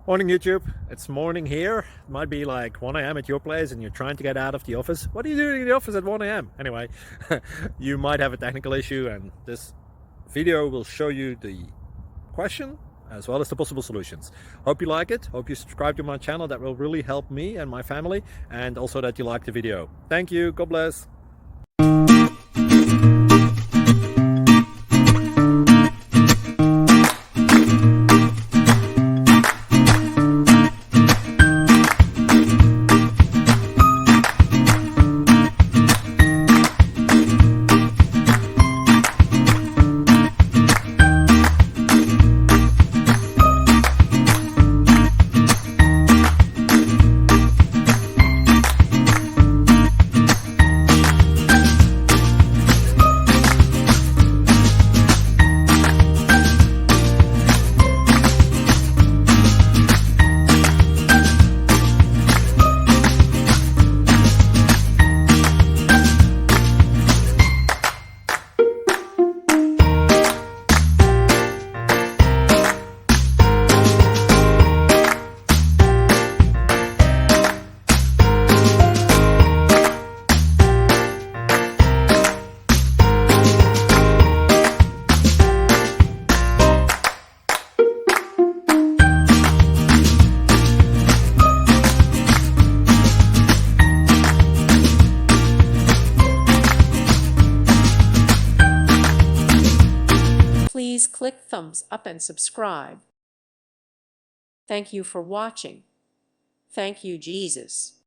Morning YouTube, it's morning here. It might be like 1 a.m. at your place and you're trying to get out of the office. What are you doing in the office at 1 a.m.? Anyway, you might have a technical issue and this video will show you the question as well as the possible solutions. Hope you like it, hope you subscribe to my channel. That will really help me and my family, and also that you like the video. Thank you, God bless. Please click thumbs up and subscribe. Thank you for watching. Thank you, Jesus.